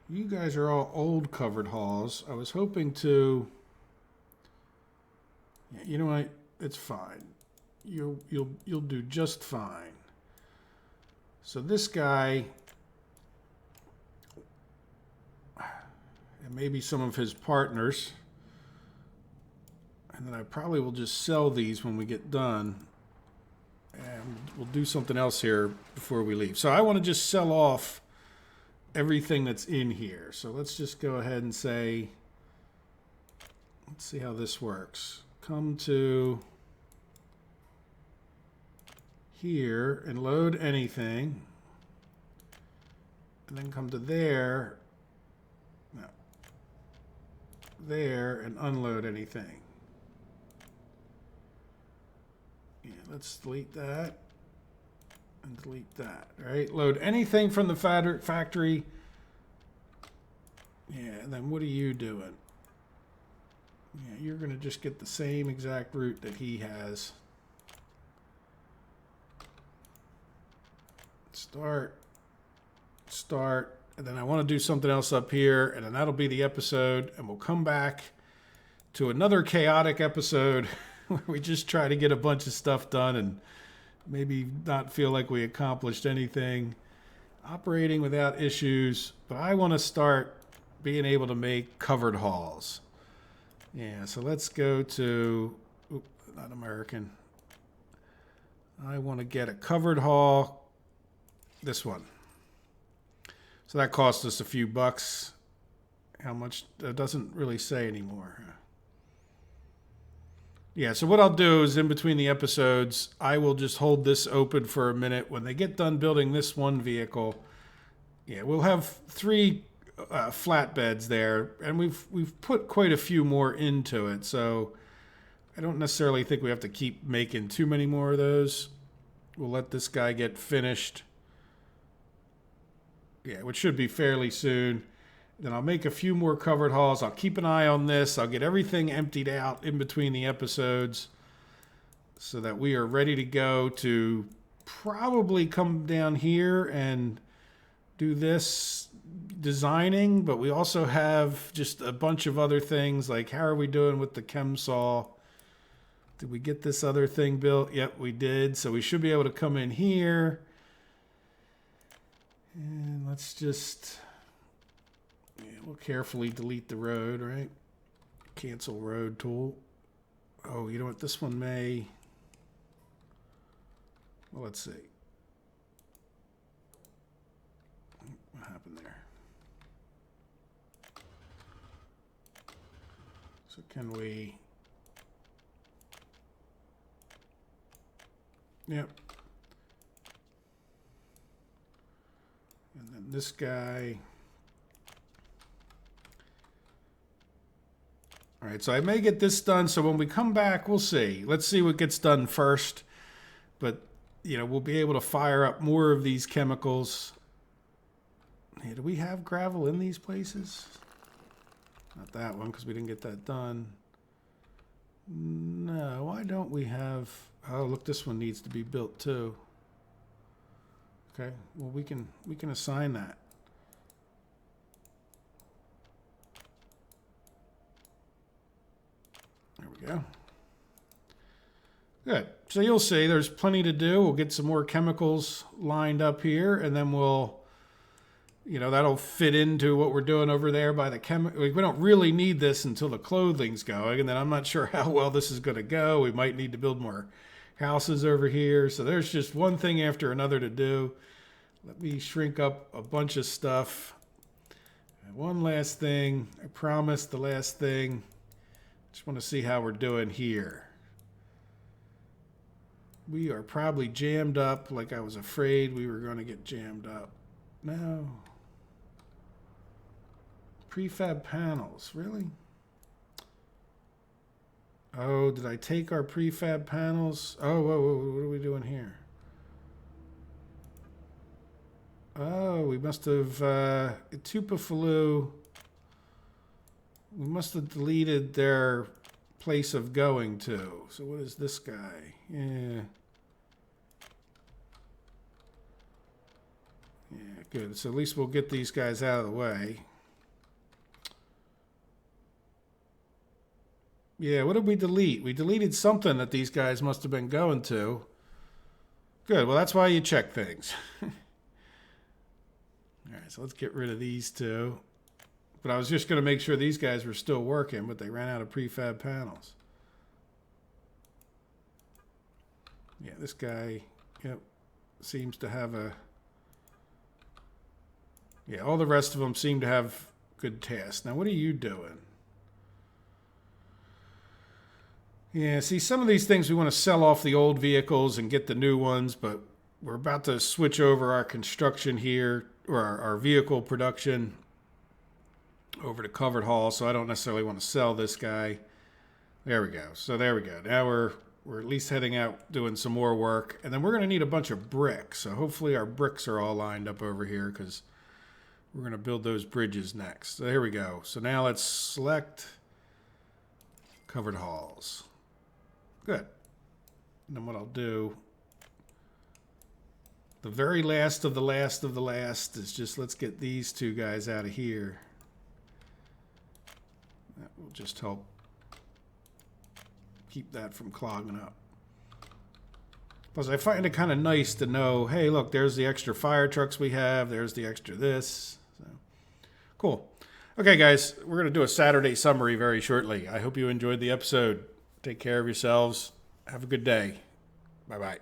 you guys are all old covered halls. I was hoping to... Yeah, you know what? It's fine. You'll do just fine. So this guy, and maybe some of his partners, and then I probably will just sell these when we get done, and we'll do something else here before we leave. So I want to just sell off everything that's in here. So let's just go ahead and say, let's see how this works. Come to here and load anything, and then come to there, no, there, and unload anything. Yeah, let's delete that and delete that. All right, load anything from the factory. Yeah, and then what are you doing? Yeah, you're going to just get the same exact route that he has. Start, and then I want to do something else up here, and then that'll be the episode, and we'll come back to another chaotic episode where we just try to get a bunch of stuff done and maybe not feel like we accomplished anything. Operating without issues, but I want to start being able to make covered halls. Yeah, so let's go to, not American. I want to get a covered hall, this one. So that cost us a few bucks. How much? That doesn't really say anymore. Yeah, so what I'll do is in between the episodes, I will just hold this open for a minute. When they get done building this one vehicle, yeah, we'll have 3 flatbeds there, and we've put quite a few more into it. So I don't necessarily think we have to keep making too many more of those. We'll let this guy get finished. Yeah, which should be fairly soon. Then I'll make a few more covered halls. I'll keep an eye on this. I'll get everything emptied out in between the episodes so that we are ready to go to probably come down here and do this designing. But we also have just a bunch of other things, like how are we doing with the chem saw? Did we get this other thing built? Yep, we did. So we should be able to come in here. And let's just, yeah, we'll carefully delete the road, right? Cancel road tool. Oh, you know what? This one may, well, let's see. What happened there? So can we, yep. And then this guy. All right, so I may get this done. So when we come back, we'll see. Let's see what gets done first. But, you know, we'll be able to fire up more of these chemicals. Hey, do we have gravel in these places? Not that one, because we didn't get that done. No, why don't we have... Oh, look, this one needs to be built too. Okay, well, we can assign that. There we go. Good. So you'll see there's plenty to do. We'll get some more chemicals lined up here, and then we'll You know, that'll fit into what we're doing over there by the we don't really need this until the clothing's going, and then I'm not sure how well this is going to go. We might need to build more houses over here. So there's just one thing after another to do. Let me shrink up a bunch of stuff. One last thing. I promised the last thing. Just want to see how we're doing here. We are probably jammed up like I was afraid we were going to get jammed up. No. Prefab panels, really? Oh, did I take our prefab panels? Oh, whoa, whoa, what are we doing here? Oh, we must have, Tupafalu, we must have deleted their place of going to. So what is this guy? Yeah. Yeah, good. So at least we'll get these guys out of the way. Yeah, what did we delete? We deleted something that these guys must have been going to. Good. Well, that's why you check things. All right, so let's get rid of these two. But I was just going to make sure these guys were still working, but they ran out of prefab panels. Yeah, this guy, yep, seems to have a... Yeah, all the rest of them seem to have good tasks. Now, what are you doing? Yeah, see, some of these things we want to sell off the old vehicles and get the new ones, but we're about to switch over our construction here, or our vehicle production over to covered haul, so I don't necessarily want to sell this guy. There we go. So there we go. Now we're at least heading out doing some more work, and then we're going to need a bunch of bricks. So hopefully our bricks are all lined up over here because we're going to build those bridges next. So here we go. So now let's select covered halls. Good. And then what I'll do, the very last of the last of the last is just let's get these two guys out of here. That will just help keep that from clogging up. Plus, I find it kind of nice to know, hey, look, there's the extra fire trucks we have. There's the extra this. So, cool. Okay, guys, we're going to do a Saturday summary very shortly. I hope you enjoyed the episode. Take care of yourselves. Have a good day. Bye-bye.